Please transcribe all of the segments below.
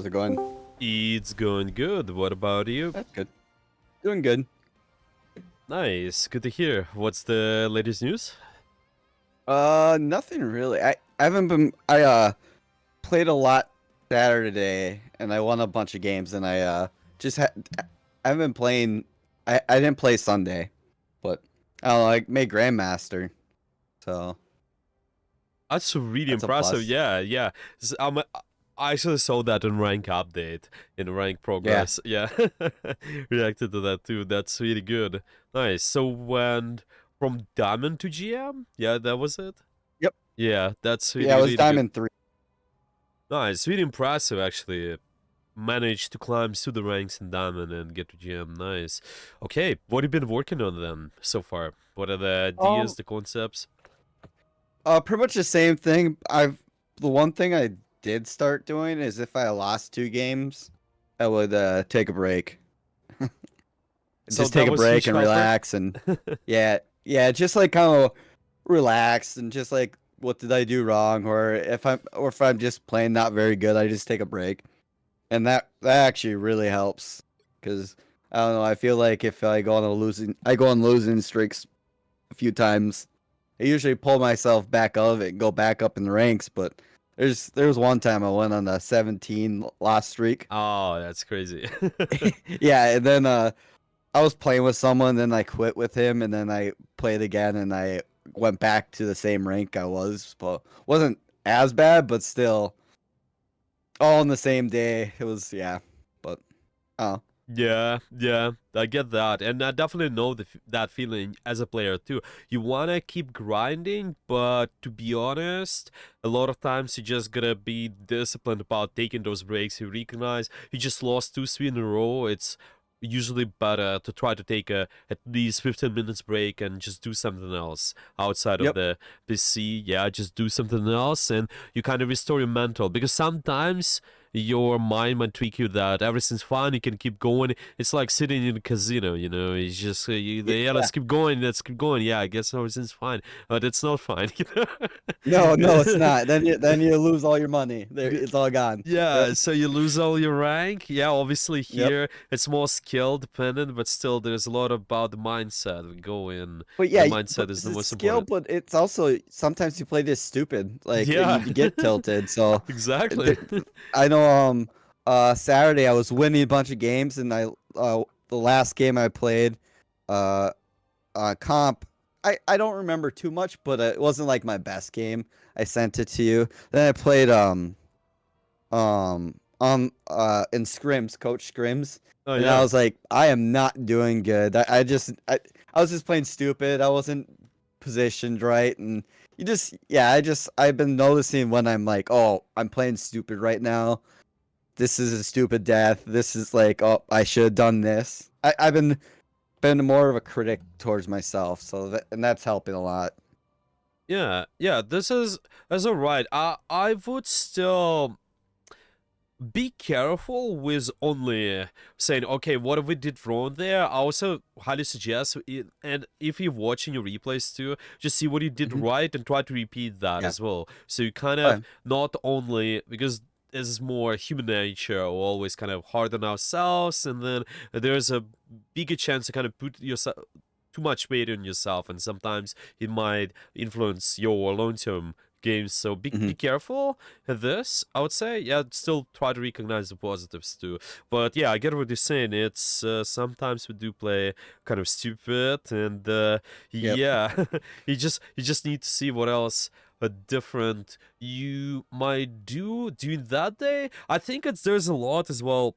How's it going? It's going good. What about you? That's good. Doing good. Nice. Good to hear. What's the latest news? Nothing really. I haven't been. I played a lot Saturday, and I won a bunch of games, and just had. I haven't been playing. I didn't play Sunday, but I don't know. I made Grandmaster, so That's really that's a impressive. plus. Yeah. I actually saw that in rank update, in rank Yeah. progress. Yeah. Reacted to that too. That's really good. Nice. So went from Diamond to GM? Yeah, that was it? Yep. Yeah, that's Yeah, really, it was really good. Diamond 3. Nice. Really impressive, actually. Managed to climb through the ranks in Diamond and get to GM. Nice. Okay, what have you been working on then so far? What are the ideas, Um, the concepts? pretty much the same thing. The one thing I did start doing is if I lost 2 games, I would take a break. So Just take that a was break huge and helper. relax and yeah, just like kind of relax and just like what did I do wrong, or if I'm just playing not very good, I just take a break, and that actually really helps because I don't know, I feel like if I go on losing streaks a few times, I usually pull myself back out of it and go back up in the ranks, but there was one time I went on a 17 loss streak. Oh, that's crazy. Yeah, and then I was playing with someone, then I quit with him, and then I played again, and I went back to the same rank I was. But wasn't as bad, but still, all in the same day. It was yeah, but oh Yeah, I get that, and I definitely know that feeling as a player too. You wanna keep grinding, but to be honest, a lot of times you just gotta be disciplined about taking those breaks. You recognize you just lost 2-3 in a row. It's usually better to try to take a at least 15 minutes break and just do something else outside of yep, the PC. Yeah, just do something else, and you kind of restore your mental because sometimes your mind might trick you that everything's fine, you can keep going. It's like sitting in a casino, it's just, yeah, yeah. let's keep going, let's keep going. Yeah, I guess everything's fine, but it's not fine, No, it's not. Then you lose all your money. There, it's all gone. Yeah, Yep, so you lose all your rank. Yeah, obviously yep. here it's more skill dependent, but still there's a lot about the mindset we go in, But and yeah, the mindset but is the it's most skill, important. but it's also sometimes you play this stupid, like you Yeah, get tilted. So exactly. th- I know Saturday I was winning a bunch of games, and the last game I played uh comp, I don't remember too much, but it wasn't like my best game. I sent it to you. Then I played in scrims, coach scrims, Oh and I yeah. was like, I am not doing good. I was just playing stupid. I wasn't positioned right, and I've been noticing when I'm like, oh, I'm playing stupid right now. This is a stupid death. This is like, oh, I should have done this. I've been more of a critic towards myself, and that's helping a lot. Yeah, that's all right. I would still be careful with only saying, okay, what have we did wrong there. I also highly suggest and if you're watching your replays too, just see what you did Hmm. right and try to repeat that Yeah. as well, so you kind Oh, of yeah. not only because this is more human nature, we're always kind of hard on ourselves, and then there's a bigger chance to kind of put yourself too much weight on yourself, and sometimes it might influence your long-term games. So be Mhm. careful at this, I would say. Yeah, still try to recognize the positives too. But yeah, I get what you're saying. It's sometimes we do play kind of stupid, and Yep. yeah, you just need to see what else different you might do during that day. I think there's a lot as well.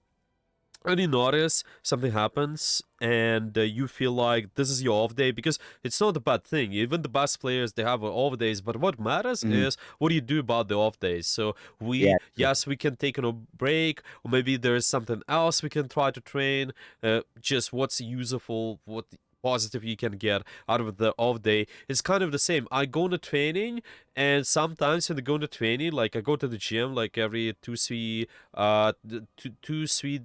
And you notice something happens, and you feel like this is your off day, because it's not a bad thing. Even the best players, they have off days, but what matters Mhm. is what do you do about the off days. So Yeah. True. yes, we can take a break, or maybe there's something else we can try to train. Just what's useful, what positive you can get out of the off day. It's kind of the same. I go into training, and sometimes when I go into training, like I go to the gym like every 2 3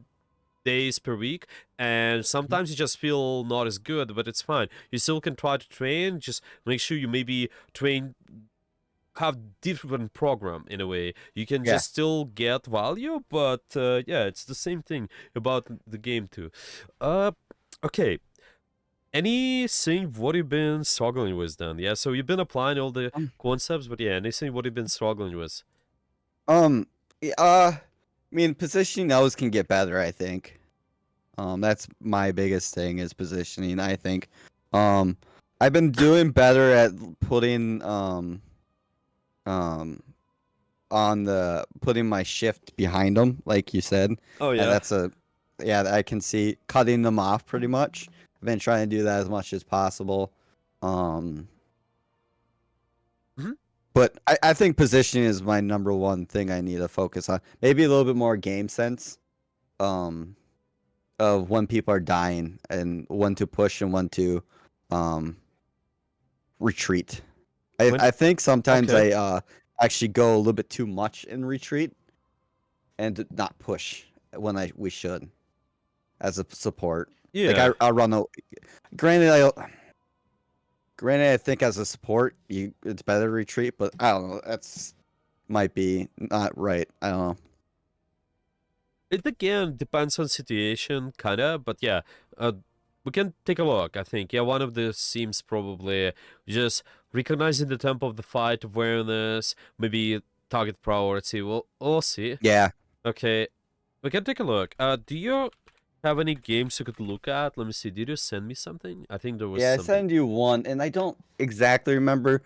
days per week, and Mhm. sometimes you just feel not as good, but it's fine. You still can try to train. Just make sure you maybe train have different program in a way. You can Yeah. just still get value, but yeah, it's the same thing about the game too. Okay. Anything what you've been struggling with then? Yeah, so you've been applying all the Um, concepts, but yeah, anything what you've been struggling with? um, I mean, positioning always can get better, I think. That's my biggest thing is positioning, I think. Um, I've been doing better at putting um on the putting my shift behind them, like you said. Oh And yeah. that's yeah, I can see cutting them off pretty much. I've been trying to do that as much as possible. Um, Mhm. but I think positioning is my number one thing I need to focus on. Maybe a little bit more game sense. Um, of when people are dying and when to push and when to um retreat. When I think sometimes okay. I actually go a little bit too much in retreat and not push when we should as a support. Like Yeah. I run a granted I think as a support it's better to retreat, but I don't know, that's might be not right. I don't know. It again depends on situation, kinda, but yeah, uh, we can take a look. I think yeah, one of the seems probably just recognizing the tempo of the fight, awareness, maybe target priority. We'll see. Yeah. Okay, we can take a look. Do you have any games you could look at? Let me see. Did you send me something? I think there was Yeah, I something. send you one and I don't exactly remember.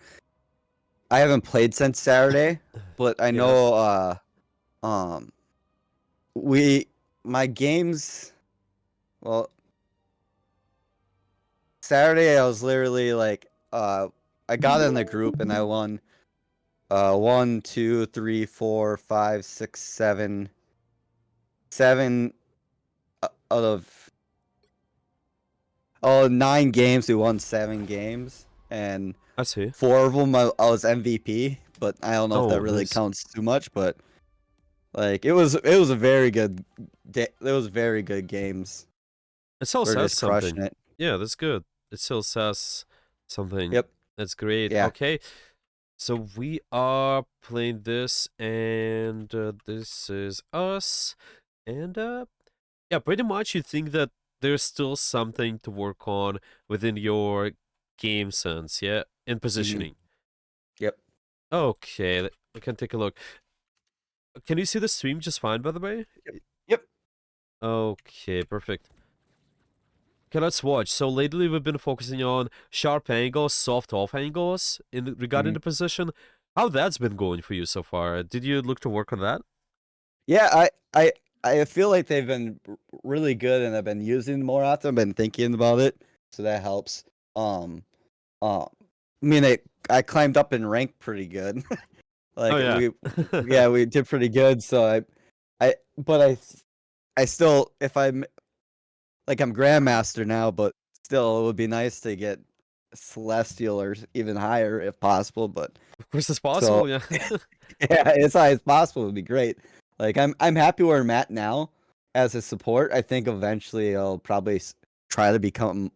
I haven't played since Saturday, but I Yeah. know um we my games well Saturday I was literally like I got in the group and I won 1, 2, 3, 4, 5, 6, 7, 7 out of 9 games. We won 7 games and I see. 4 of them I was MVP, but I don't know if that Oh, really nice. counts too much, but like it was a very good day. It was very good games. It still We're says just something. crushing it. Yeah, that's good. It still says something. Yep. That's great. Yeah. Okay. So we are playing this, and this is us. And yeah, pretty much you think that there's still something to work on within your game sense, yeah? In Hmm. positioning. Yep. Okay, we can take a look. Can you see the stream just fine, by the way? Yep. Okay, perfect. Okay, let's watch. So lately we've been focusing on sharp angles, soft off angles in regarding Hmm. the position. How that's been going for you so far? Did you look to work on that? Yeah, I feel like they've been really good and I've been using more often. I've been thinking about it, so that helps. Um, I mean, I climbed up in rank pretty good. Oh Like yeah. yeah, we did pretty good. So but I still, if I'm like I'm Grandmaster now, but still, it would be nice to get Celestial or even higher if possible. But Of course it's so possible, yeah. yeah, as high as possible would be great. Like I'm happy where I'm at now as a support. I think eventually I'll probably try to become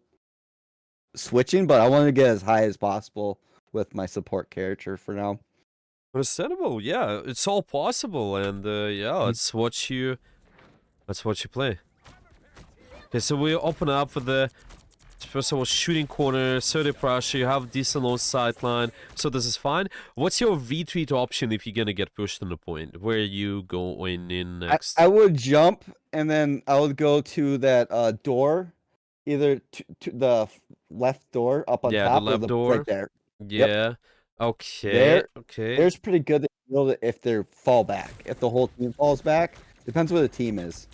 switching, but I want to get as high as possible with my support character for now. Understandable, yeah. It's all possible, and yeah, Mhm. let's watch you play. Okay, so we open up with the first of all shooting corner, 30 pressure, you have decent low sight line, so this is fine. What's your retreat option if you're gonna get pushed on the point? Where are you going in I next? would jump and then I would go to that door, either to the left door up on Yeah, the top or left the right door. there. Yep, Yeah. Okay, there. okay. There's pretty good to feel if they fall back. If the whole team falls back, depends where the team is.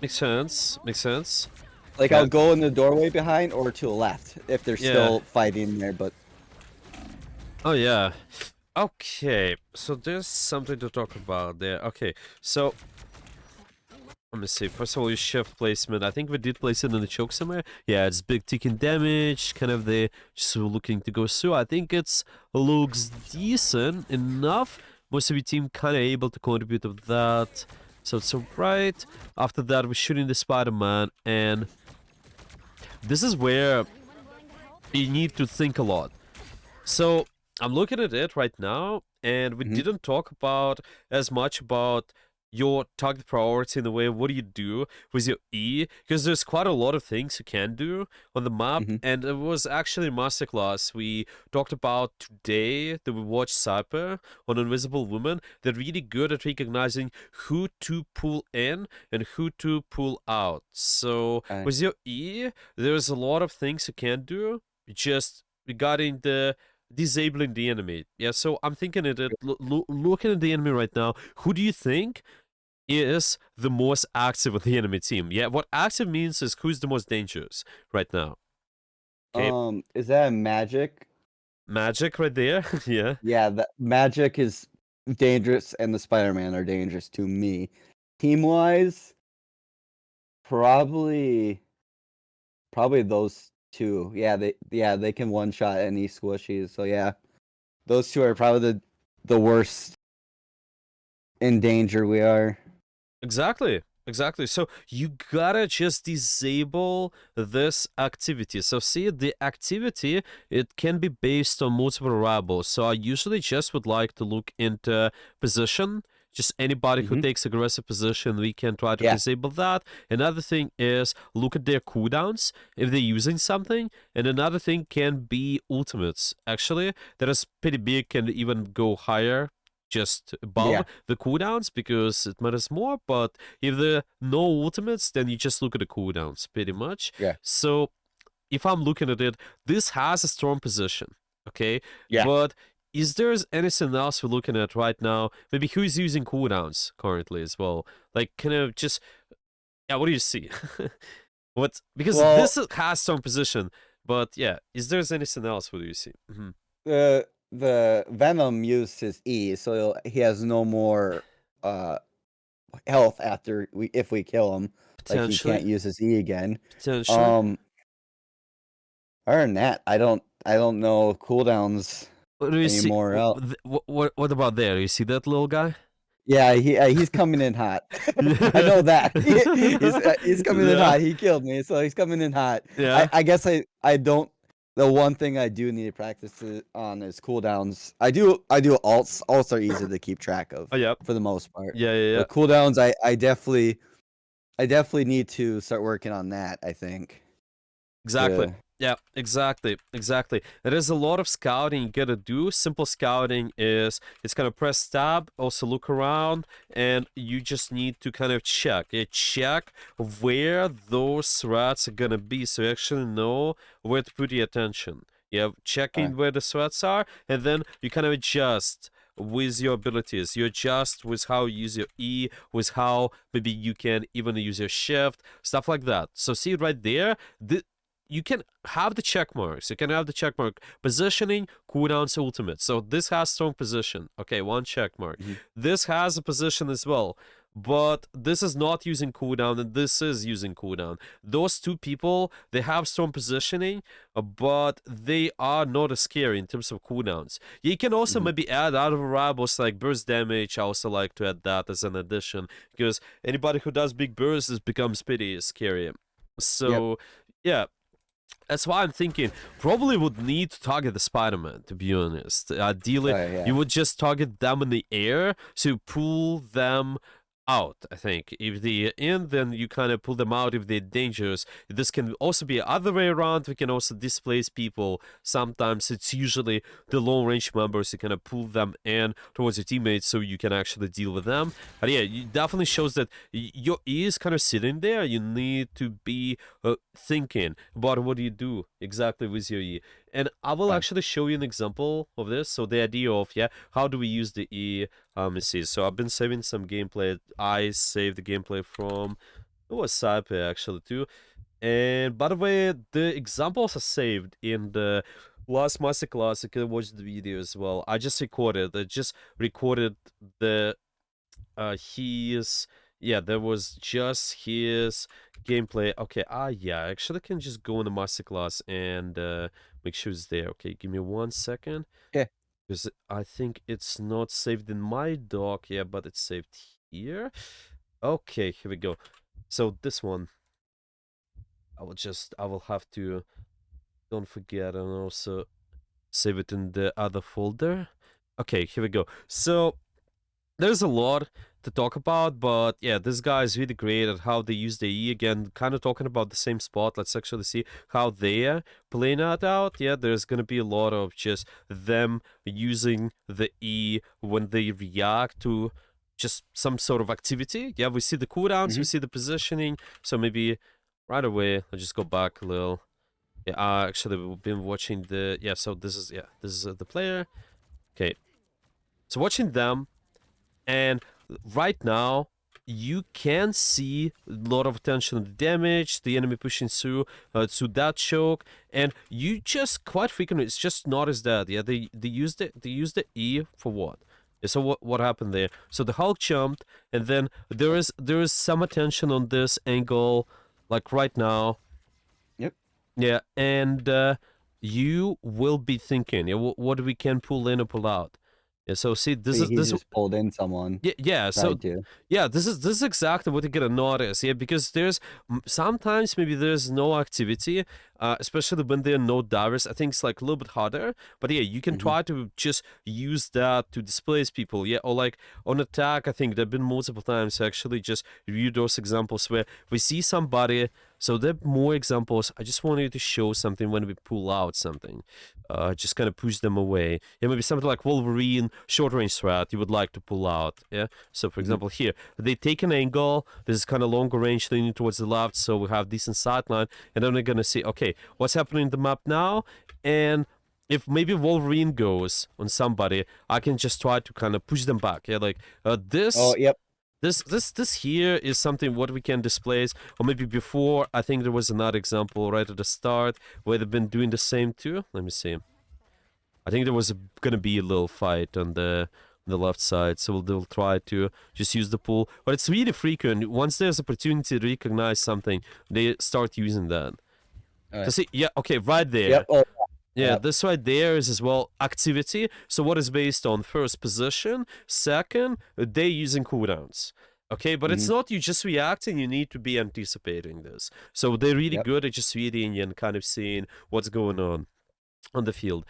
Makes sense. Makes sense. Like Okay. I'll go in the doorway behind or to the left if they're Yeah. still fighting there. But Oh yeah. Okay. So there's something to talk about there. Okay. So let me see. First of all, your shift placement. I think we did place it in the choke somewhere. Yeah, it's big ticking damage. Kind of the just looking to go through. I think it's looks decent enough. Most of your team kind of able to contribute of that. So it's alright. After that, we're shooting the Spider-Man, and this is where you need to think a lot. So I'm looking at it right now, and we Hmm. didn't talk about as much about your target priority in the way of what do you do with your E, because there's quite a lot of things you can do on the map, Hmm. and it was actually a masterclass we talked about today that we watched Cyper on Invisible Woman. They're really good at recognizing who to pull in and who to pull out. So with your E, there's a lot of things you can do just regarding the disabling the enemy. Yeah, so I'm thinking at it, looking at the enemy right now. Who do you think is the most active of the enemy team? Yeah, what active means is who's the most dangerous right now. Okay, Is that a magic? Magic right there. Yeah, Yeah, the magic is dangerous, and the Spider-Man are dangerous to me. Team-wise, probably those two. Yeah, they can one shot any squishies. So yeah, those two are probably the worst in danger we are. exactly. Exactly. So you gotta just disable this activity. So see, the activity, it can be based on multiple variables. So I usually just would like to look into position. Just anybody who Hmm. takes aggressive position, we can try to Yeah, disable that. Another thing is look at their cooldowns if they're using something. And another thing can be ultimates. Actually, that is pretty big, can even go higher, just above yeah, the cooldowns because it matters more. But if there are no ultimates, then you just look at the cooldowns pretty much. yeah, So if I'm looking at it, this has a strong position, okay? yeah. But is there anything else we're looking at right now? Maybe who's using cooldowns currently as well? Like, kind of just, yeah, what do you see? What, because Well, has strong position, but yeah, is there anything else? What do you see? the Venom used his E, so he has no more uh health after if we kill him. Like he can't Potentially, use his E again. potentially. Um, Other than that, I don't know cooldowns What do you see? anymore. Out. What about there? You see that little guy? Yeah, he's coming in hot. I know that. He's coming in Yeah, hot. He killed me, so he's coming in hot. I yeah. I guess I don't. The one thing I do need to practice on is cooldowns. I do alts. Alts are easy to keep track of Oh, yep. for the most part, Yeah, yeah, yeah. but cooldowns I definitely need to start working on that. I think Exactly. to Yeah, exactly, exactly. There is a lot of scouting you gotta do. Simple scouting is it's kind of press tab, also look around, and you just need to kind of check. Check where those threats are gonna be, so you actually know where to put your attention. Yeah, uh, checking where the threats are, and then you kind of adjust with your abilities. You adjust with how you use your E, with how maybe you can even use your shift, stuff like that. So see right there, you can have the check marks. You can have the check mark positioning, cooldowns, ultimate. So this has strong position. Okay, one check mark. mhm, This has a position as well, but this is not using cooldown, and this is using cooldown. Those two people, they have strong positioning, but they are not as scary in terms of cooldowns. You can also mhm. maybe add other variables like burst damage. I also like to add that as an addition because anybody who does big bursts becomes pretty scary. Yep. So yeah, that's why I'm thinking probably would need to target the Spider-Man, to be honest. Ideally, Oh you yeah. would just target them in the air to pull them out, I think. If they're in, then you kind of pull them out if they're dangerous. This can also be other way around. We can also displace people. Sometimes it's usually the long range members. You kind of pull them in towards your teammates so you can actually deal with them. But yeah, it definitely shows that your E is kind of sitting there. You need to be thinking about what do you do exactly with your E. And I will Uh, actually show you an example of this. So the idea of, yeah, how do we use the E? Let's see. So I've been saving some gameplay. I saved the gameplay from, it was Saipe actually too. And by the way, the examples are saved in the last masterclass. You can watch the video as well. I just recorded. I just recorded the his, yeah, there was just his gameplay. Okay, yeah, I actually can just go in the masterclass and make sure it's there. Okay, give me 1 second yeah. because I think it's not saved in my doc. Yeah, but it's saved here. Okay, here we go. So this one, I will have to, don't forget, and also save it in the other folder. Okay, here we go. So there's a lot to talk about, but yeah, this guy is really great at how they use the E. Again, kind of talking about the same spot. Let's actually see how they're playing that out. Yeah, there's gonna be a lot of just them using the E when they react to just some sort of activity. Yeah, we see the cooldowns, we see the positioning. So maybe right away, I'll just go back a little. Yeah, actually, we've been watching the. Yeah, so this is the player. Okay, so watching them. And right now, you can see a lot of attention on the damage, the enemy pushing through that choke, and you just quite frequently it's just notice that they used the E for what? Yeah, so what happened there? So the Hulk jumped, and then there is some attention on this angle, like right now. Yep. Yeah, and you will be thinking, yeah, what we can pull in or pull out. Yeah, so see, this He is this just pulled in someone. yeah, so Tried to. yeah, this is exactly what you're gonna notice. Yeah, because there's sometimes maybe there's no activity, especially when there are no divers. I think it's like a little bit harder. But yeah, you can try to just use that to displace people. Yeah, or like on attack, I think there've been multiple times actually just review those examples where we see somebody. So there are more examples. I just wanted to show something when we pull out something. Just kind of push them away. Yeah, maybe something like Wolverine, short range threat you would like to pull out. Yeah. So for example, here they take an angle. This is kind of longer range, leaning towards the left, so we have decent sight line. And then they're gonna see, okay, what's happening in the map now, and if maybe Wolverine goes on somebody, I can just try to kind of push them back. Yeah, like this. Oh, yep. This here is something what we can displace, or maybe before. I think there was another example right at the start where they've been doing the same too. Let me see. I think there was gonna be a little fight on the left side, so they'll try to just use the pool. But it's really frequent. Once there's opportunity to recognize something, they start using that. So see, yeah, okay, right there. Yep. Oh, Yeah, yep. this right there is as well activity. So what is based on first position, second, they using cooldowns. Okay, but it's not you just reacting, you need to be anticipating this. So they're really Yep. good at just reading and kind of seeing what's going on the field.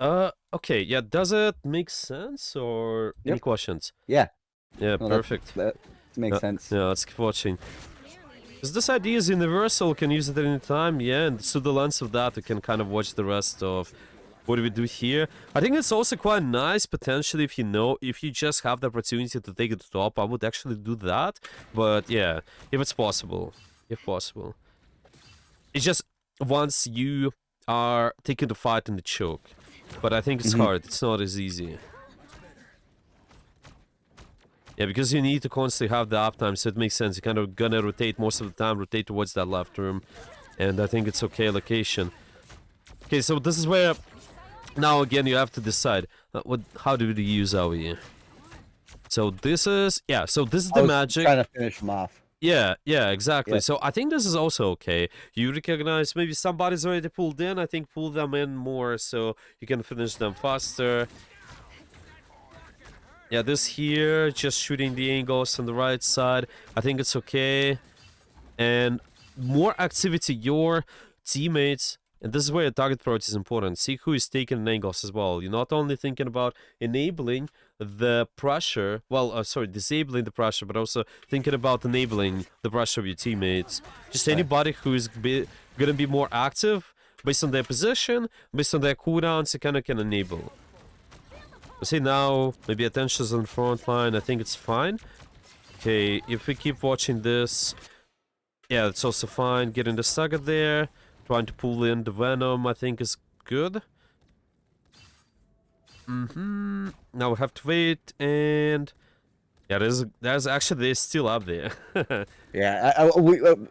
Okay, yeah, does it make sense or any Yep. questions? Yeah. Yeah, No, perfect. That makes sense. Yeah, let's keep watching. Because this idea is universal, can use it at any time, yeah, and through the lens of that, we can kind of watch the rest of what do we do here. I think it's also quite nice, potentially, if you just have the opportunity to take it to top, I would actually do that. But yeah, if it's possible. If possible. It's just once you are taking the fight in the choke. But I think it's hard, it's not as easy. Yeah, because you need to constantly have the uptime, so it makes sense. You're kind of gonna rotate most of the time, rotate towards that left room. And I think it's okay location. Okay, so this is where, now again, you have to decide, how do we use AoE? So this is, yeah, so this is the magic. Trying to finish him off. Yeah, exactly. Yep. So I think this is also okay. You recognize maybe somebody's already pulled in, I think pull them in more so you can finish them faster. Yeah, this here, just shooting the angles on the right side. I think it's okay. And more activity, your teammates, and this is where target priority is important. See who is taking angles as well. You're not only thinking about enabling the pressure, disabling the pressure, but also thinking about enabling the pressure of your teammates. Just anybody who is gonna be more active based on their position, based on their cooldowns, you kind of can enable. See now, maybe attention's on the front line. I think it's fine. Okay, if we keep watching this, yeah, it's also fine. Getting the Saga there, trying to pull in the Venom, I think is good. Now we have to wait, and yeah, there's actually they're still up there. Yeah,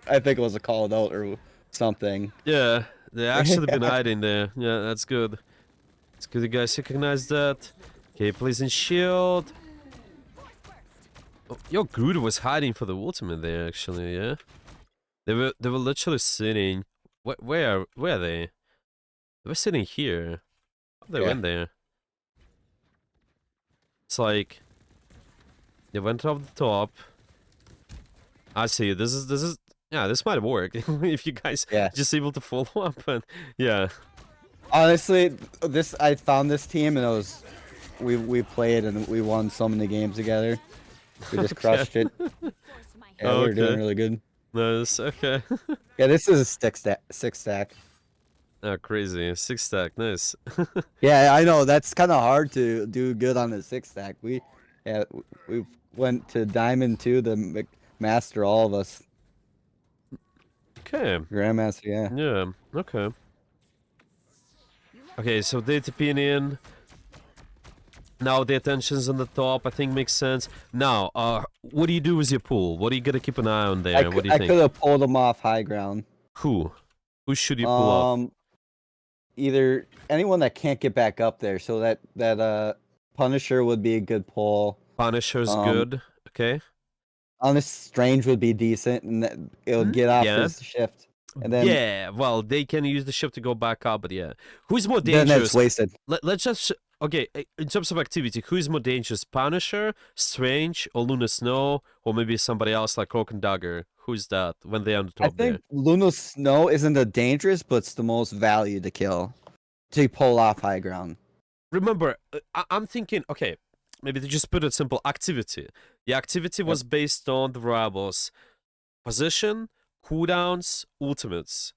I think it was a call out or something. Yeah, they actually been hiding there. Yeah, that's good. It's good you guys recognize that. Okay, placing shield. Oh, yo, Groot was hiding for the ultimate there, actually, yeah? They were literally sitting... Where are they? They were sitting here. How they went there? It's like... They went off the top. I see, this is... Yeah, this might work if you guys just able to follow up and... Yeah. Honestly, I found this team and it was we played and we won so many games together. We just Okay. crushed it. Yeah, we were doing Okay. really good. Nice. Okay. Yeah, this is a six stack. Oh, crazy. 6 stack. Nice. Yeah, I know that's kind of hard to do good on a six stack. We went to Diamond 2, the master, all of us. Okay. Grandmaster, yeah. Yeah. Okay. Okay, so data in. Now the attention's on the top. I think makes sense. Now, what do you do with your pool? What are you gonna keep an eye on there? What do you I think? could have pulled him off high ground. Who? Who should you pull off? Either anyone that can't get back up there. So that Punisher would be a good pull. Punisher's Um, good. Okay. Honest Strange would be decent, and it would get off Yeah. his shift. And then Yeah. Well, they can use the ship to go back up, but yeah. Who's more then it's dangerous? wasted. Let's just. Okay, in terms of activity, who is more dangerous? Punisher, Strange, or Luna Snow, or maybe somebody else like Cloak and Dagger? Who's that when they're on the I top there? think Luna Snow isn't the dangerous, but it's the most value to kill to pull off high ground. Remember, I'm thinking, okay, maybe to just put it simple, activity. The activity was based on the variables position, cooldowns, ultimates,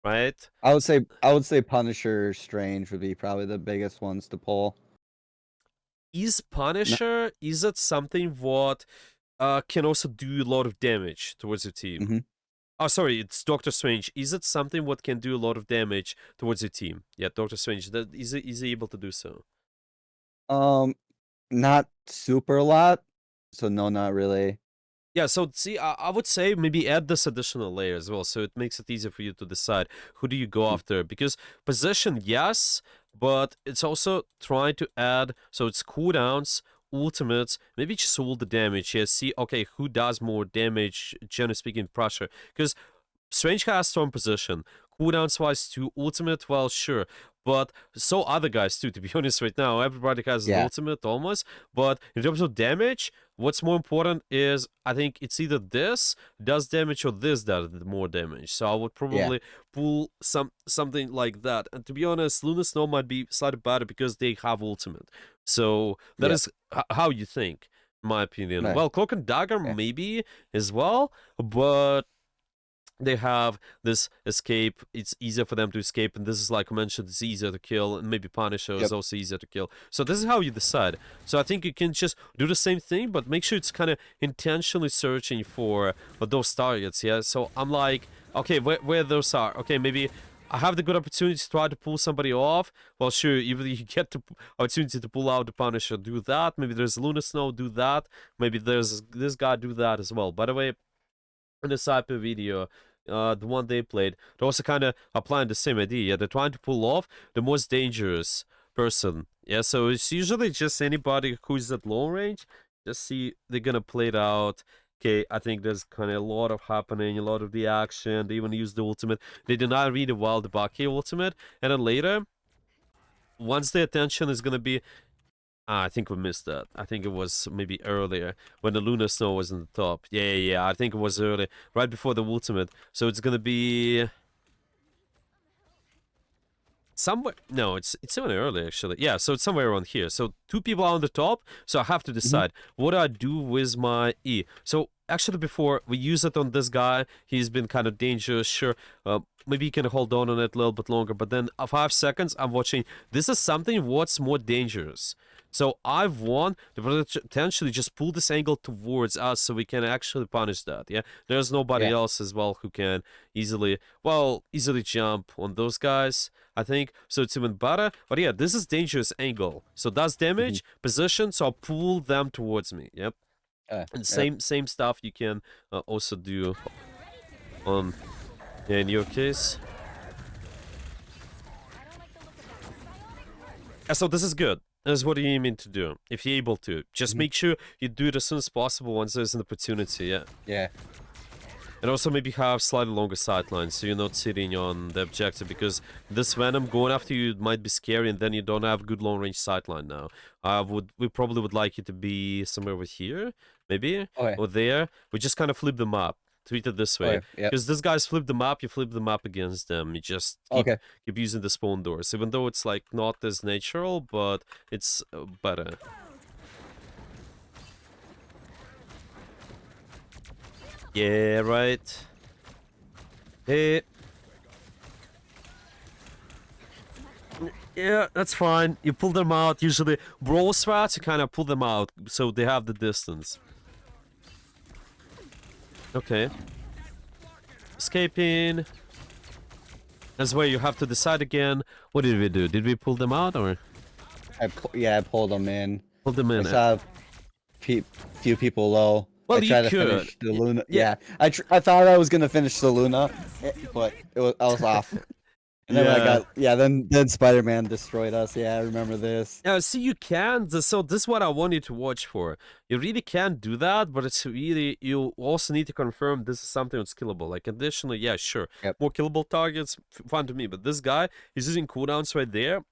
right? I would say Punisher, Strange would be probably the biggest ones to pull. Is Punisher, is it something what can also do a lot of damage towards your team? Mm-hmm. Oh, sorry, it's Doctor Strange. Is it something what can do a lot of damage towards your team? Yeah, Doctor Strange. Is he able to do so? Not super a lot. So no, not really. Yeah, so see, I would say maybe add this additional layer as well, so it makes it easier for you to decide who do you go after. Because position, yes, but it's also trying to add, so it's cooldowns, ultimates, maybe just all the damage. Yeah, see, okay, who does more damage, generally speaking, pressure. Because Strange has strong position. Cooldowns wise too, ultimate, well, sure. But so other guys too, to be honest, right now. Everybody has an ultimate almost. But in terms of damage, what's more important is I think it's either this does damage or this does more damage. So I would probably pull something like that. And to be honest, Luna Snow might be slightly better because they have ultimate. So that is how you think, in my opinion. Right. Well, Cloak and Dagger maybe as well, but they have this escape. It's easier for them to escape, and this is like I mentioned, it's easier to kill, and maybe Punisher is also easier to kill. So this is how you decide. So I think you can just do the same thing, but make sure it's kind of intentionally searching for those targets. Yeah. So I'm like, okay, where those are? Okay, maybe I have the good opportunity to try to pull somebody off. Well, sure, if you get the opportunity to pull out the Punisher, do that. Maybe there's Luna Snow, do that. Maybe there's this guy, do that as well. By the way, in the Cyper video, the one they played, they're also kind of applying the same idea. Yeah, they're trying to pull off the most dangerous person. Yeah, so it's usually just anybody who's at long range. Just see, they're gonna play it out. Okay, I think there's kind of a lot of happening, a lot of the action. They even use the ultimate. They did not read the Wild Debaki ultimate, and then later, once the attention is gonna be I think we missed that. I think it was maybe earlier when the Lunar Snow was in the top. Yeah. I think it was early, right before the ultimate. So it's gonna be somewhere. No, it's even earlier actually. Yeah, so it's somewhere around here. So 2 people are on the top. So I have to decide what do I do with my E. So actually, before we use it on this guy, he's been kind of dangerous. Sure, maybe you can hold on it a little bit longer. But then 5 seconds, I'm watching. This is something what's more dangerous. So I've won to potentially just pull this angle towards us so we can actually punish that. Yeah, there's nobody else as well who can easily jump on those guys. I think so. It's even better. But yeah, this is dangerous angle. So that's damage position. So I'll pull them towards me. Yep. And same stuff you can also do on in your case. So this is good. This is what you mean to do. If you're able to, just make sure you do it as soon as possible once there's an opportunity. Yeah. And also maybe have slightly longer sightlines so you're not sitting on the objective, because this Venom going after you might be scary and then you don't have good long range sightline now. We probably would like you to be somewhere over here, maybe, or there. We just kind of flip them up. Treat it this way. Okay. Yep. Because this guy's flip the map, you flip the map against them. You just Okay. keep using the spawn doors, even though it's like not as natural, but it's better. Yeah, right. Hey. Yeah, that's fine. You pull them out. Usually, brawl strats, you kind of pull them out so they have the distance. Okay. Escaping. That's where you have to decide again. What did we do? Did we pull them out or? I pulled them in. Pull them in. I saw few people low. Well, I you tried to could. finish the Luna. Yeah. I thought I was gonna finish the Luna, but I was off. And then then Spider-Man destroyed us. Yeah, I remember this. Yeah, see, you can. So this is what I want you to watch for. You really can do that, but it's really, you also need to confirm this is something that's killable. Like, additionally, yeah, sure. Yep. More killable targets, fun to me. But this guy, he's using cooldowns right there.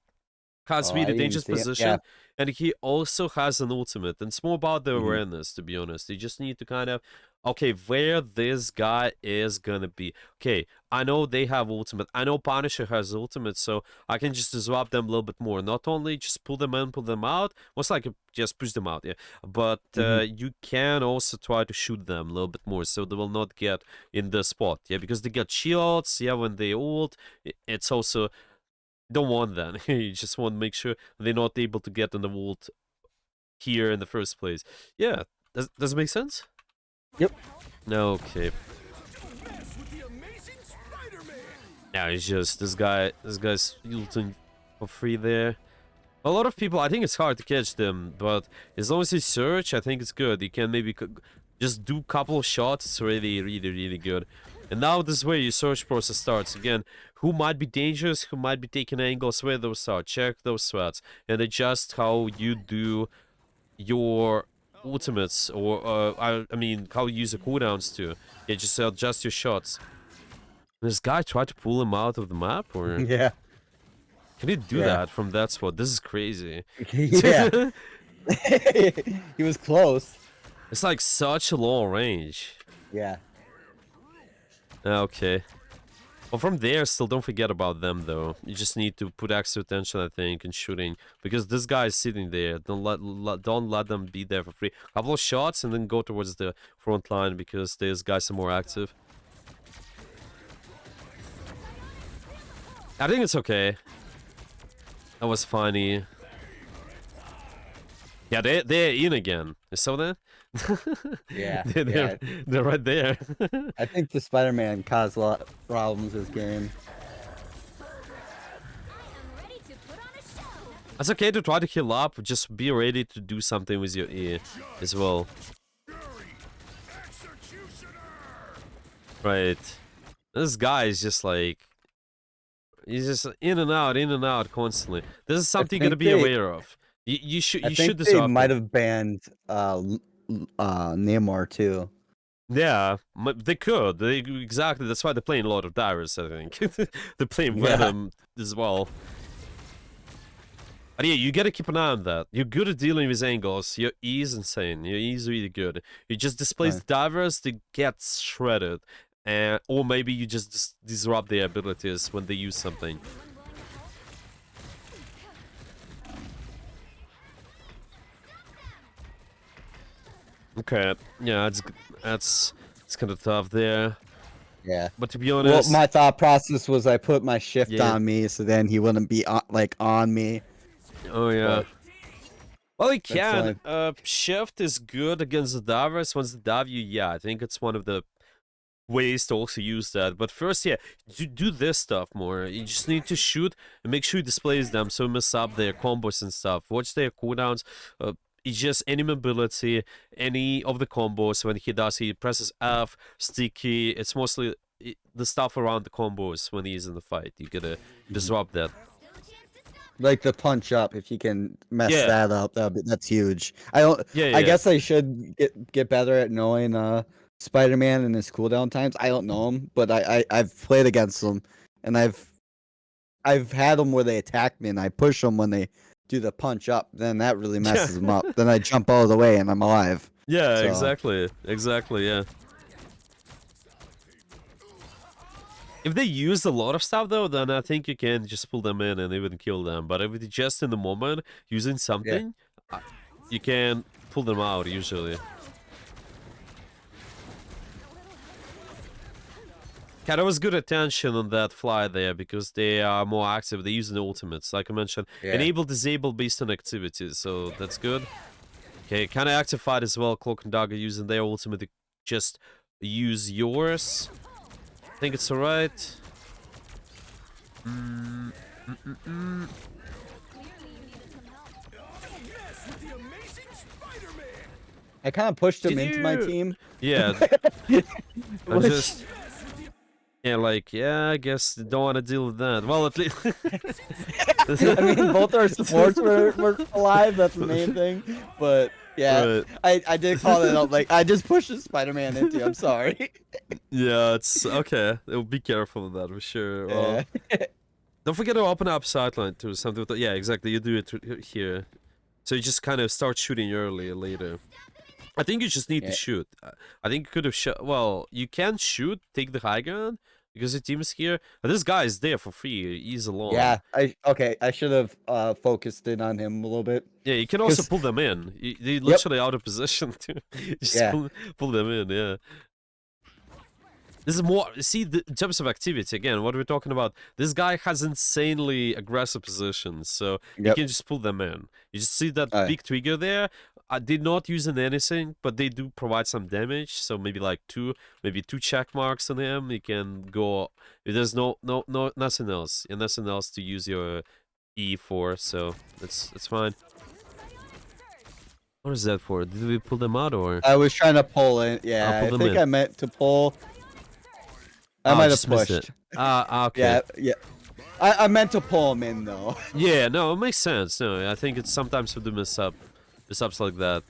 Has Oh, I really didn't dangerous see it. position. Yeah. And he also has an ultimate. And it's more about the Mhm. awareness, to be honest. You just need to kind of, okay, where this guy is gonna be. Okay, I know they have ultimate. I know Punisher has ultimate, so I can just disrupt them a little bit more. Not only just pull them in, pull them out. Most likely just push them out, yeah. But you can also try to shoot them a little bit more, so they will not get in the spot, yeah. Because they get shields, yeah. When they ult, it's also don't want that. You just want to make sure they're not able to get in the ult here in the first place. Yeah, does it make sense? Yep. Okay. Yeah, it's just this guy's ulting for free there. A lot of people, I think it's hard to catch them, but as long as you search, I think it's good. You can maybe just do a couple of shots. It's really, really, really good. And now this is where your search process starts. Again, who might be dangerous, who might be taking angles, where those are. Check those threats and adjust how you do your ultimates, or I mean, how you use the cooldowns too. Yeah, just adjust your shots. This guy tried to pull him out of the map, or Yeah. can he do that from that spot? This is crazy. Yeah. He was close. It's like such a long range. Yeah. Okay. Well, from there, still don't forget about them, though. You just need to put extra attention, I think, in shooting, because this guy is sitting there. Don't let them be there for free. Couple of shots and then go towards the front line, because these guys are more active. I think it's okay. That was funny. Yeah, they're in again. You saw that? Yeah. They're right there. I think the Spider-Man caused a lot of problems this game. It's okay to try to heal up. Just be ready to do something with your E as well. Right. This guy is just like, he's just in and out constantly. This is something you're gonna be aware of. You should disrupt they might have banned Namor too. Yeah, they could. Exactly. That's why they're playing a lot of divers, I think. They're playing Venom as well. But yeah, you gotta keep an eye on that. You're good at dealing with angles. Your E is insane. Your E is really good. You just displace the divers, they get shredded. Or maybe you just disrupt their abilities when they use something. Okay, yeah, it's kind of tough there. Yeah. But to be honest, well, my thought process was I put my shift on me, so then he wouldn't be on me. Oh yeah. But well, he can. Shift is good against the divers. Once they dive you, yeah, I think it's one of the ways to also use that. But first, yeah, do this stuff more. You just need to shoot and make sure you displace them, so mess up their combos and stuff. Watch their cooldowns. It's just any mobility, any of the combos. When he presses F, sticky. It's mostly the stuff around the combos when he's in the fight. You gotta disrupt that. Like the punch up, if you can mess that up, that's huge. I guess I should get better at knowing Spider-Man and his cooldown times. I don't know him, but I've played against him, and I've had them where they attack me and I push them when they do the punch up. Then that really messes them up. Then I jump all the way and I'm alive. Yeah, so. Exactly, yeah. If they use a lot of stuff though, then I think you can just pull them in and even kill them. But if it's just in the moment using Yeah. something, uh, you can pull them out usually. Kind of was good attention on that fly there because they are more active. They use the ultimates, like I mentioned. Yeah. Enable, disable based on activities, so that's good. Okay, kind of actified as well. Cloak and Dagger using their ultimate to just use yours. I think it's alright. I kind of pushed him Did into my you? team. Yeah, I'm Which, just. Yeah, like, yeah, I guess don't want to deal with that. Well, at least. I mean, both our supports were alive. That's the main thing. But yeah, Right. I did call it out. Like I just pushed the Spider-Man into you. I'm sorry. Yeah, it's okay. Be careful of that for sure. Yeah. Well, don't forget to open up sideline too. Something with yeah, exactly. You do it here, so you just kind of start shooting early later. I think you just need to Yeah. shoot. I think you could have shot. Well, you can shoot, take the high ground because the team's here. But this guy is there for free. He's alone. Yeah. I should have focused in on him a little bit. Yeah, you can also Cause pull them in. They yep. literally out of position too. Just Yeah. pull them in. Yeah. This is more, see, in terms of activity, again, what we're talking about, this guy has insanely aggressive positions, so you Yep. can just pull them in. You just see that Uh, big trigger there. I did not use anything, but they do provide some damage, so maybe like maybe two check marks on him. You can go, there's nothing else, and nothing else to use your E for, so that's fine. What is that for? Did we pull them out, or? I was trying to pull in. I'll Yeah. pull I them think in. I meant to pull. I Oh, I might have just missed it. pushed. Okay. Yeah. Yeah. I meant to pull him in though. Yeah, no, it makes sense. No, I think it's sometimes with the mess ups like that.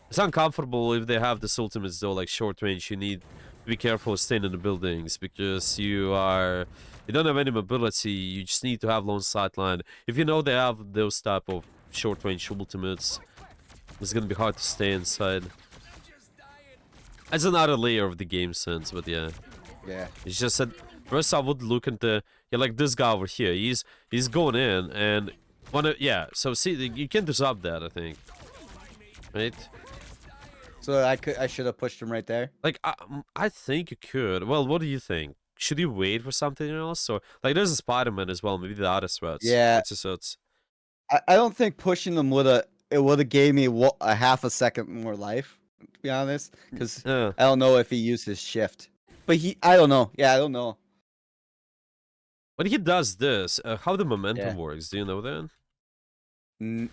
It's uncomfortable if they have this ultimates though, like short range. You need to be careful staying in the buildings because you don't have any mobility. You just need to have long sight line. If you know they have those type of short range ultimates, it's gonna be hard to stay inside. It's another layer of the game sense, but yeah. Yeah. It's just that first I would look into like this guy over here. He's going in and yeah. So see, you can disrupt that. I think, right? So I should have pushed him right there. Like I think you could. Well, what do you think? Should you wait for something else, or like there's a Spider-Man as well? Maybe the other threats. Yeah. What's your thoughts? I don't think pushing them would have gave me a half a second more life, to be honest, because Yeah. I don't know if he used his shift. But I don't know. Yeah, I don't know. When he does this, how the momentum Yeah. works? Do you know that? N-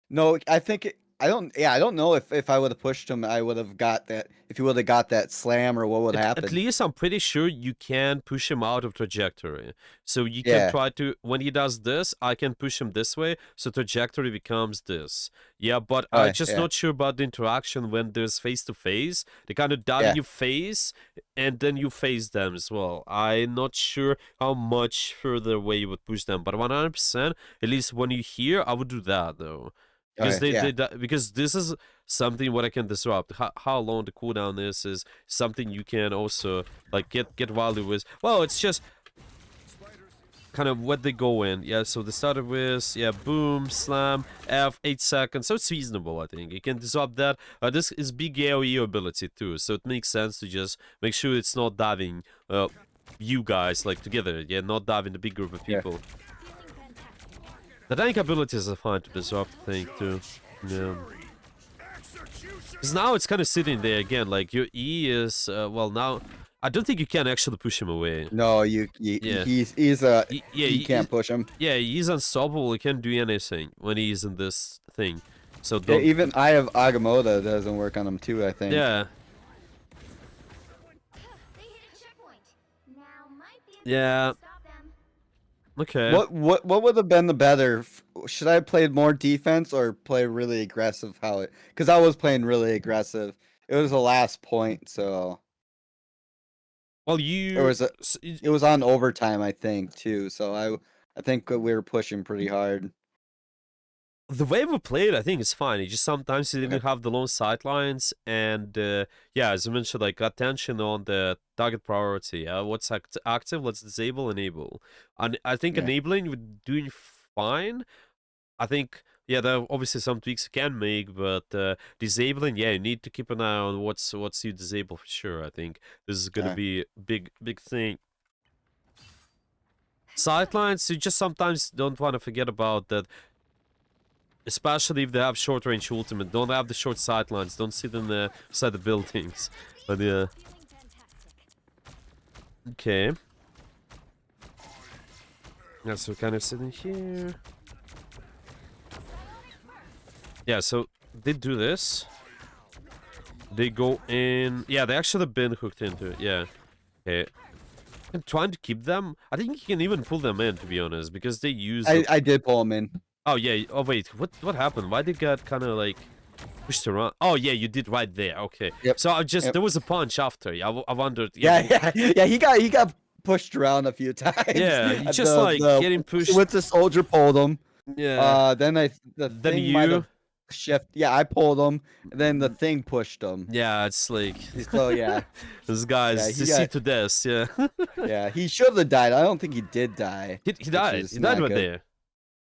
No, I think I don't. Yeah, I don't know if I would have pushed him, I would have got that. If he would have got that slam, or what would At happen? least I'm pretty sure you can push him out of trajectory. So you can Yeah. try to, when he does this, I can push him this way, so trajectory becomes this. Yeah, but I'm Okay. just Yeah. not sure about the interaction when there's face to face. They kind of dive in Yeah. your face, and then you face them as well. I'm not sure how much further away you would push them, but 100%, at least when you hear, I would do that though. Because Okay. Yeah. because this is something what I can disrupt. How long the cooldown is something you can also like get value with. Well, it's just kind of what they go in. Yeah, so they started with yeah, boom, slam, F, 8 seconds. So it's reasonable, I think. You can disrupt that. This is big AoE ability too, so it makes sense to just make sure it's not diving you guys like together. Yeah, not diving the big group of Yeah. people. The tank abilities are fine to disrupt, I think, too. Yeah. Because now it's kind of sitting there again, like your E is, well, now, I don't think you can actually push him away. No, Yeah. Yeah, he can't push him. yeah, he's unstoppable, he can't do anything when he's in this thing. So Yeah, don't, even I have Agamotto doesn't work on him too, I think. yeah, yeah, okay. What would have been the better? Should I have played more defense or play really aggressive? Because I was playing really aggressive. It was the last point, so Well, it was it was on y- overtime, I think, too. So I think we were pushing pretty hard. The way we play it, I think, is fine. It just sometimes you didn't have the long sightlines, and yeah, as I mentioned, like attention on the target priority. What's active? Let's disable, enable. And I think Yeah. enabling, we're doing fine. I think, yeah, there are obviously some tweaks you can make, but disabling, yeah, you need to keep an eye on what's you disable for sure. I think this is gonna Okay. be a big thing. Sightlines, you just sometimes don't want to forget about that. Especially if they have short range ultimate. Don't have the short sightlines. Don't sit in the side the buildings. But yeah. Okay. Yeah, so kind of sitting here. Yeah, so they do this. They go in. Yeah, they actually have been hooked into it. Yeah. Okay. I'm trying to keep them. I think you can even pull them in, to be honest, because they use. I did pull him in. Oh yeah. Oh wait. What happened? Why they got kind of like pushed around? Oh yeah, you did right there. Okay. Yep. So I just Yep. there was a punch after. I wondered. Yeah. He got pushed around a few times. Yeah, he just like getting pushed. With the soldier pulled him. Yeah. Then the Then thing might you. have shift. Yeah, I pulled him. And then the thing pushed him. Yeah, it's like So yeah, this guy's he DC got- to death. Yeah. yeah. He should have died. I don't think he did die. He died. is He died not right good.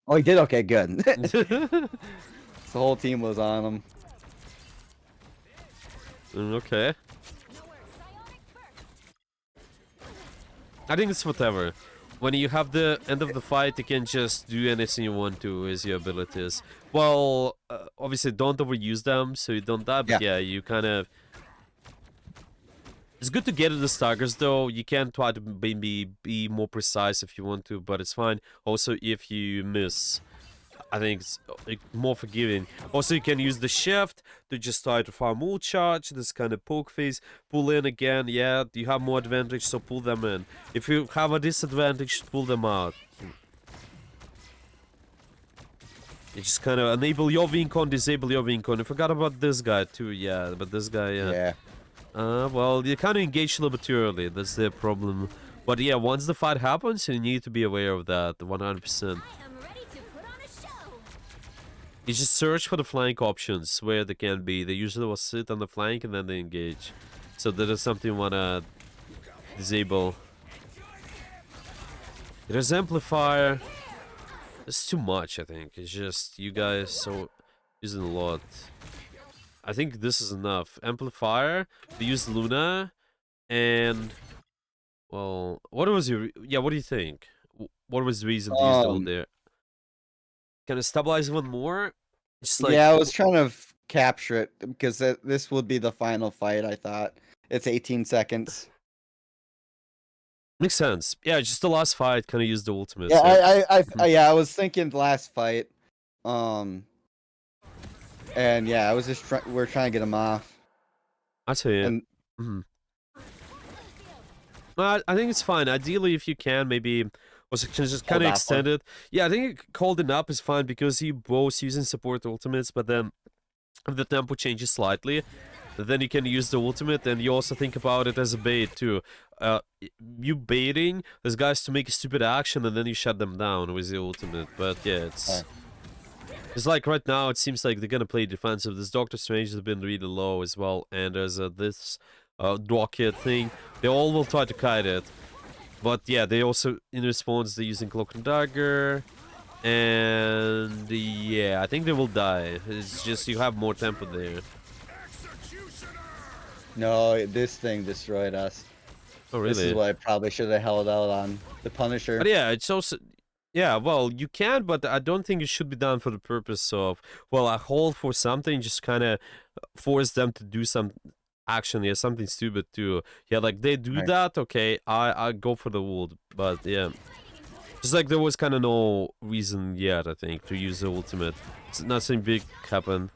Oh, he did. Okay, good. there. The whole team was on him. Okay. I think it's whatever. When you have the end of the fight, you can just do anything you want to with your abilities. Well, obviously don't overuse them so you don't die, but yeah, you kind of... It's good to get at the staggers though. You can try to maybe be more precise if you want to, but it's fine. Also, if you miss, I think it's more forgiving. Also, you can use the shift to just try to farm ult charge, this kind of poke phase, pull in again, yeah, you have more advantage, so pull them in. If you have a disadvantage, pull them out. You just kind of enable your Vincon, disable your Vincon. I forgot about this guy too, yeah, but this guy, yeah. Well, you kind of engage a little bit too early, that's the problem. But yeah, once the fight happens, you need to be aware of that, 100%. You just search for the flank options where they can be. They usually will sit on the flank and then they engage. So that is something you wanna disable. There's amplifier. It's too much, I think. It's just you guys so using a lot. I think this is enough. Amplifier. They use Luna, and well, what was your? Yeah, what do you think? What was the reason to use the ult there? Can it stabilize even more? Just like, yeah, I was trying to capture it because this would be the final fight. I thought it's 18 seconds. Makes sense. Yeah, just the last fight, kind of use the ultimate. Yeah, I was thinking the last fight, and yeah, I was just we're trying to get him off. I tell you. And I think it's fine. Ideally, if you can, maybe also can just kind of extend it. Yeah, I think holding up is fine because you both using support ultimates, but then if the tempo changes slightly, then you can use the ultimate, and you also think about it as a bait too. You baiting those guys to make a stupid action, and then you shut them down with the ultimate. But yeah, it's like right now it seems like they're gonna play defensive. This Doctor Strange has been really low as well, and there's this rocket thing. They all will try to kite it, but yeah, they also in response they're using Cloak and Dagger. And yeah, I think they will die. It's just you have more tempo there. no, this thing destroyed us. Oh, really? This is what I probably should have held out on. The Punisher. But yeah, it's also... Yeah, well, you can, but I don't think it should be done for the purpose of... Well, I hold for something, just kind of force them to do some action, yeah, something stupid too. Yeah, like they do that, okay, I go for the ult, but yeah. Just like there was kind of no reason yet, I think, to use the ultimate. Nothing big happened.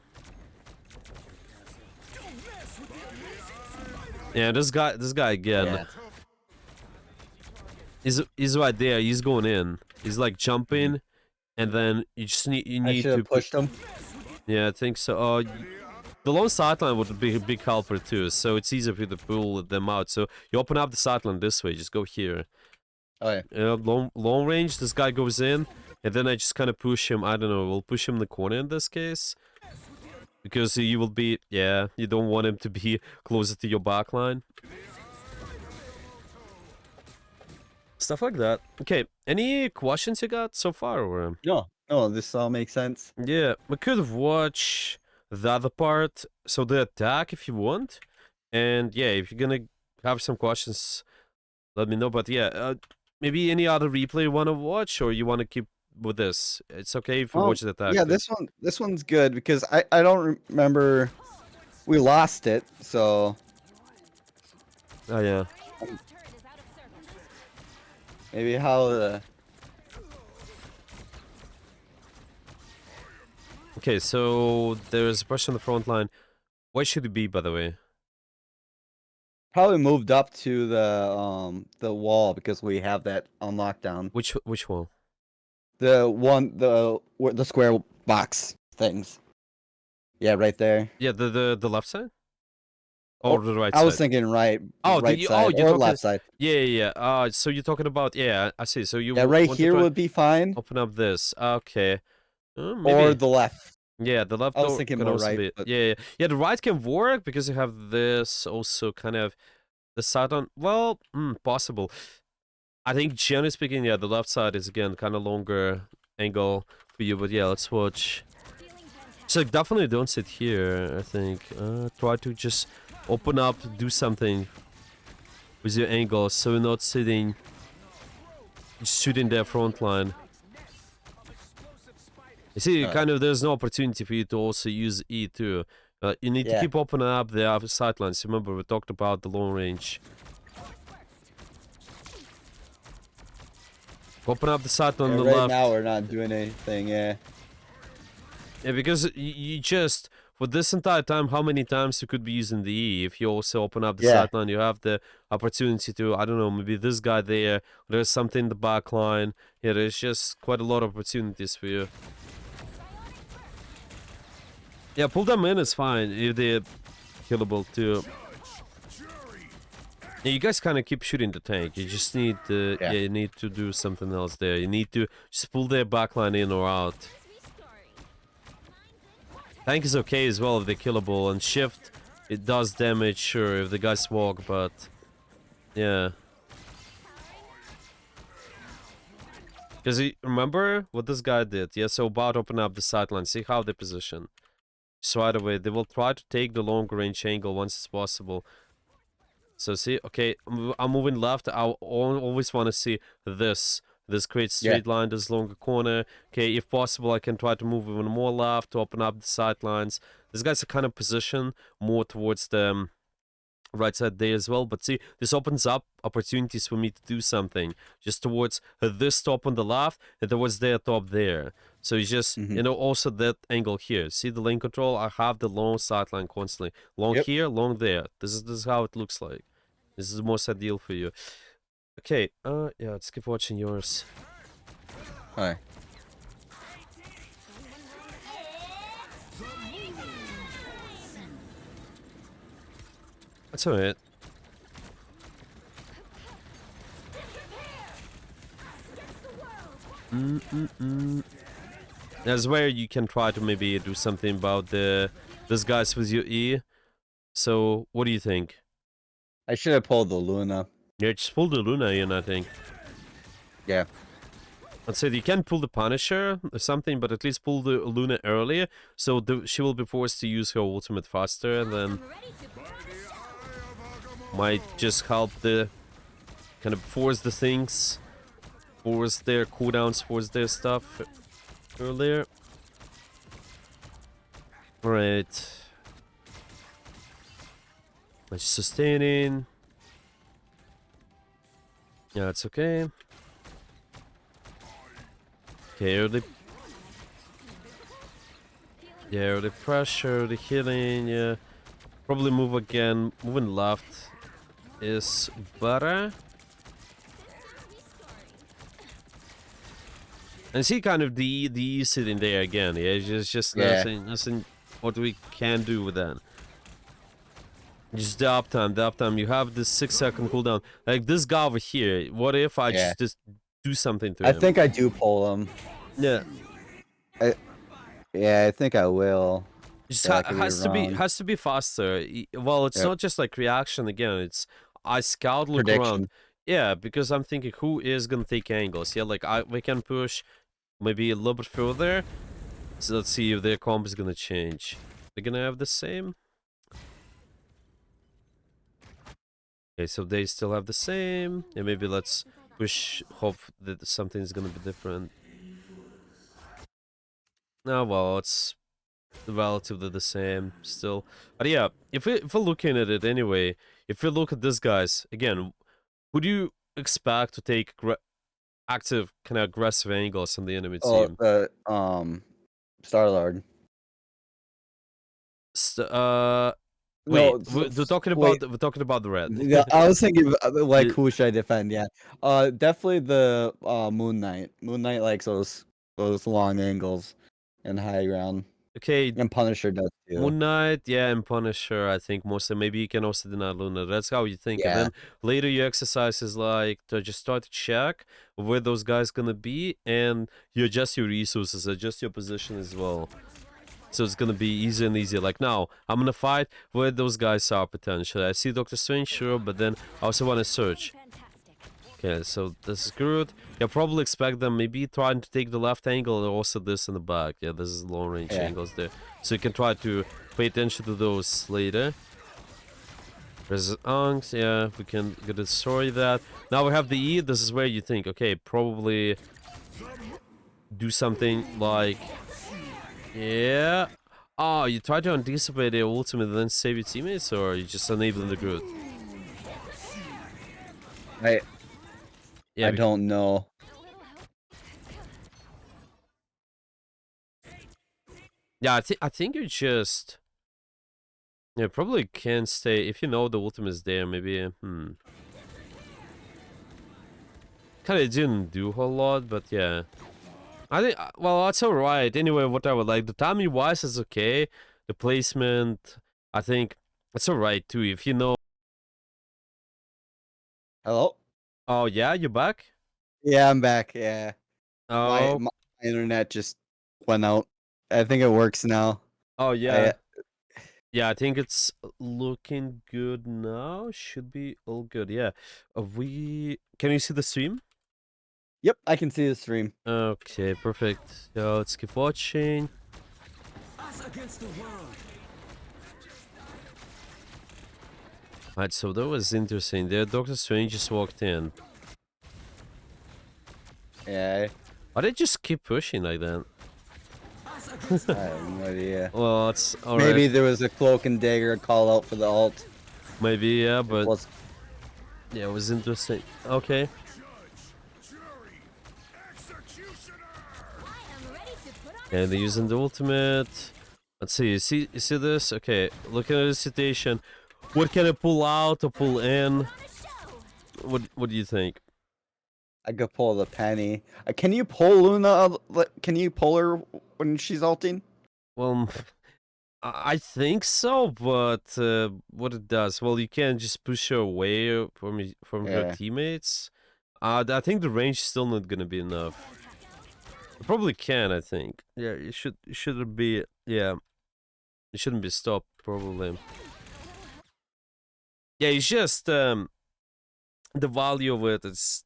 Yeah, this guy again. Yeah. He's right there. He's going in. He's like jumping, and then you just need to push him. Yeah, I think so. The long sideline would be a big helper too, so it's easier for you to pull them out. So you open up the sideline this way. Just go here. Oh yeah. Long range. This guy goes in. and then I just kind of push him. I don't know. We'll push him in the corner in this case. Because you will be, yeah, you don't want him to be closer to your backline. Stuff like that. Okay, any questions you got so far? Or No, this all makes sense. yeah, we could watch the other part. So the attack if you want. And yeah, if you're gonna have some questions, let me know. But yeah, maybe any other replay you want to watch, or you want to keep with this? It's okay if you watch the attack. Yeah, too. this one's good because I don't remember we lost it, so Oh yeah. maybe how the Okay, so there's a person on the front line. Where should it be, by the way? probably moved up to the wall because we have that on lockdown. Which one? The square box things. Yeah, right there. Yeah, the left side? Or the right I side? was thinking right you're side or talking left side. Yeah. So you're talking about, yeah, I see. So you Yeah, right want to here try would be fine. open up this. Okay. Or Maybe. the left. Yeah, the left I was door thinking can more also right, be. but Yeah. The right can work because you have this also kind of the side on. Well, possible. I think generally speaking, yeah, the left side is again kind of longer angle for you. But yeah, let's watch. So definitely don't sit here. I think try to just open up, do something with your angle, so you're not sitting, shooting their front line. You see, kind of there's no opportunity for you to also use E too. You need to keep opening up the other sidelines. Remember, we talked about the long range. Open up the sideline on the right left. now we're not doing anything. Yeah. Yeah, because you just, for this entire time, how many times you could be using the E? If you also open up the sideline, you have the opportunity to, I don't know, maybe this guy there, there's something in the back line. Yeah, there's just quite a lot of opportunities for you. Yeah, pull them in is fine, if they're killable too. Yeah, you guys kind of keep shooting the tank. You just need to, you need to do something else there. You need to just pull their backline in or out. Tank is okay as well if they're killable, and shift, it does damage, sure, if the guys walk, but yeah. Because remember what this guy did? Yeah, so about open up the sideline, see how they position. So right away, they will try to take the long range angle once it's possible. So see, okay, I'm moving left, I always want to see this. This great straight line, this longer corner. Okay, if possible, I can try to move even more left to open up the sidelines. This guy's a kind of position more towards the right side there as well. But see, this opens up opportunities for me to do something just towards this top on the left and towards their top there. So it's just, you know, also that angle here. See the lane control? I have the long sideline constantly. Long here, long there. This is how it looks like. This is the most ideal for you. Okay, yeah, let's keep watching yours. Alright. That's alright. That's where you can try to maybe do something about this guys with your E. So, what do you think? I should have pulled the Luna. Yeah, just pull the Luna in, I think. Yeah. I'd say you can pull the Punisher or something, but at least pull the Luna earlier, so she will be forced to use her ultimate faster, and then might just help the kind of force the things, force their cooldowns, force their stuff earlier. Alright. Let's sustaining. Yeah, it's okay. Okay, early. Yeah, early pressure, the healing, yeah. Probably move again. Moving left is better. And see kind of the sitting there again, yeah, it's just nothing what we can do with that. Just the uptime, you have this 6-second cooldown. Like this guy over here, what if I just do something to him? I think I do pull him. Yeah, I, yeah, I think I will. just But I could be wrong. has to be faster. Well, it's Yep. not just like reaction again. It's I scout, look around. Prediction. Yeah, because I'm thinking who is gonna take angles. Yeah, like we can push maybe a little bit further. So let's see if their comp is gonna change. They're gonna have the same. Okay, so they still have the same. Yeah, maybe let's push. Hope that something's gonna be different. No, well, it's relatively the same still. But yeah, if we're looking at it anyway, if we look at these guys again, would you expect to take active kind of aggressive angles on the enemy Oh, team? the Star-Lord. Wait, No, wait. we're talking about the red. Yeah, I was thinking like Yeah, who should I defend? Yeah. Definitely the Moon Knight. Moon Knight likes those long angles and high ground. okay, And Punisher does too. Moon Knight, yeah, and Punisher, I think mostly. Maybe you can also deny Luna. That's how you think. And Yeah. then later you exercises like to just start to check where those guys gonna be, and you adjust your resources, adjust your position as well. So it's gonna be easier and easier. Like now, I'm gonna fight where those guys are potentially. I see Doctor Strange, sure, but then I also wanna search. Okay, so this is good. You'll probably expect them maybe trying to take the left angle and also this in the back. Yeah, this is long range Yeah. angles there. So you can try to pay attention to those later. There's Angs, yeah, we can destroy that. Now we have the E, this is where you think, okay, probably do something like... Yeah. Oh, you try to anticipate their ultimate and then save your teammates, or you just enabling the group? I Yeah, I don't know. yeah, I think you just... Yeah, probably can stay if you know the ultimate is there. Maybe, kind of didn't do a whole lot, but yeah, I think well that's all right. Anyway, whatever. Like the timing wise is okay. The placement, I think it's all right too. If you know. Hello? Oh yeah, you're back. Yeah, I'm back. Yeah. My Oh, my internet just went out. I think it works now. oh I yeah, yeah. I think it's looking good now. Should be all good. Yeah. We can you see the stream? Yep, I can see the stream. Okay, perfect. Yeah, let's keep watching. Us against the world. Alright, so that was interesting. There, Doctor Strange just walked in. Yeah. Why they just keep pushing like that? I have no idea. Well, it's alright. Maybe there was a cloak and dagger call out for the alt. Maybe, yeah, but Was yeah, it was interesting. Okay. And they're using the ultimate. Let's see. You see this? Okay, looking at the situation. What can I pull out or pull in? What do you think? I could pull the penny. Can you pull Luna? Can you pull her when she's ulting? Well, I think so, but what it does? Well, you can't just push her away from her Yeah. teammates. I think the range is still not gonna be enough. You probably can, I think. Yeah, it shouldn't be. Yeah, it shouldn't be stopped. Probably. Yeah, it's just the value of it is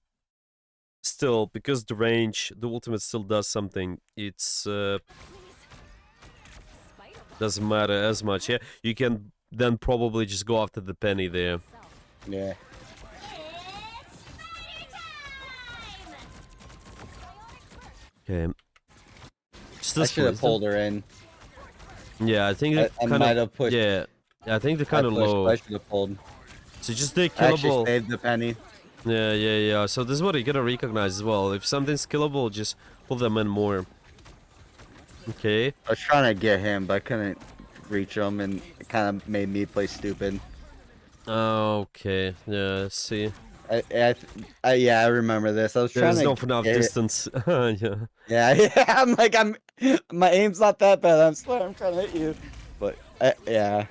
still because the range, the ultimate still does something. It's doesn't matter as much. Yeah, you can then probably just go after the penny there. Yeah. Okay. Just I this should have wisdom. pulled her in. Yeah, I think I kind might of. have pushed. Yeah, I think they're I kind of pushed. low. I should have pulled. So just they I actually killable. saved the penny. Yeah. So this is what you gotta recognize as well. If something's killable, just pull them in more. Okay. I was trying to get him, but I couldn't reach him, and it kind of made me play stupid. Okay. Yeah. See. Yeah, I remember this. I was There's trying not to enough get it. distance. Yeah. Yeah. My aim's not that bad. I'm trying to hit you, but yeah,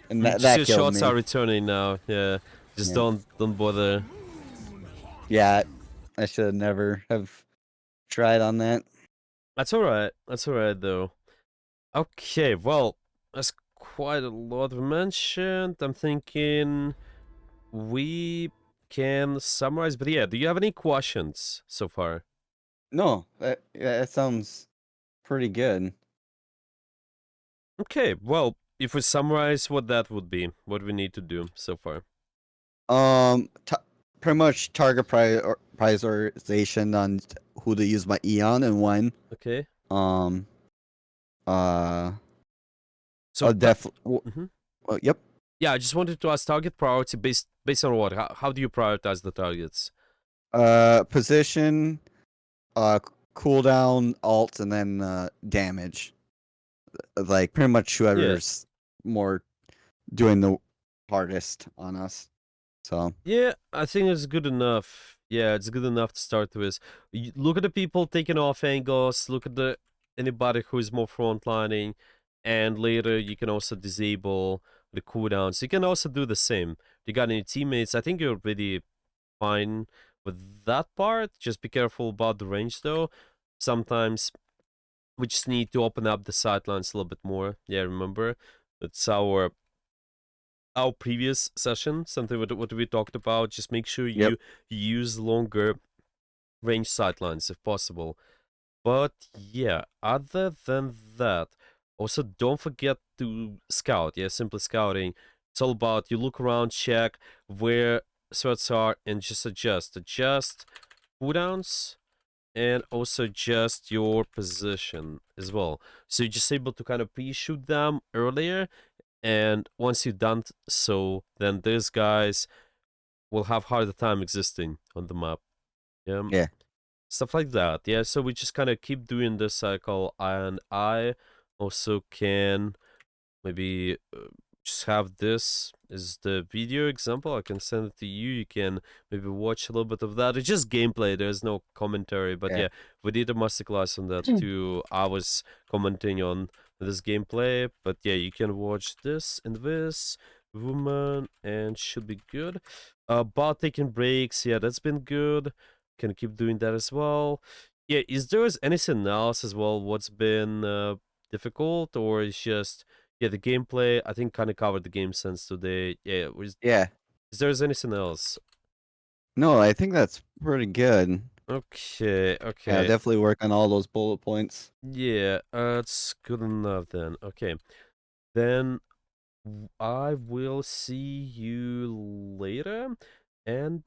and Just that your killed shots me. are returning now. Yeah. Just Yeah. don't bother. Yeah, I should have never have tried on that. That's all right. That's all right though. Okay, well, that's quite a lot mentioned. I'm thinking we can summarize, but yeah, do you have any questions so far? No, that sounds pretty good. Okay, well, if we summarize what that would be, what we need to do so far. T pretty much target prioritization on who to use my Eon and when. Okay, Um, uh, so definitely. mhm. Yep. Yeah, I just wanted to ask target priority based on what? How do you prioritize the targets? Position, cooldown, alt, and then damage. Like pretty much Yeah. whoever's more doing the hardest on us. So Yeah, I think it's good enough. Yeah, it's good enough to start with. Look at the people taking off angles. Look at the anybody who is more frontlining, and later you can also disable the cooldowns. You can also do the same. If you got any teammates, I think you're pretty fine with that part. Just be careful about the range though. Sometimes we just need to open up the sidelines a little bit more. Yeah, remember that's our previous session, something what we talked about. Just make sure yep. you use longer range sightlines if possible. But yeah, other than that, also don't forget to scout. Yeah, simply scouting. It's all about you look around, check where threats are, and just adjust cooldowns, and also adjust your position as well. So you're just able to kind of pre-shoot them earlier, and once you've done so, then these guys will have harder time existing on the map. Yeah, Yeah. stuff like that. Yeah, so we just kind of keep doing this cycle, and I also can maybe just have this as the video example. I can send it to you. You can maybe watch a little bit of that. It's just gameplay. There's no commentary, but Yeah. yeah, we did a masterclass on that too. I was commenting on this gameplay, but yeah, you can watch this and this woman, and should be good. Bot taking breaks. Yeah, that's been good. Can keep doing that as well. Yeah, is there anything else as well? What's been difficult, or is just yeah, the gameplay, I think, kind of covered the game sense today. Yeah, Yeah. is there anything else? No, I think that's pretty good. Okay, Yeah, okay. definitely work on all those bullet points. Yeah, it's good enough then. Okay. Then I will see you later. And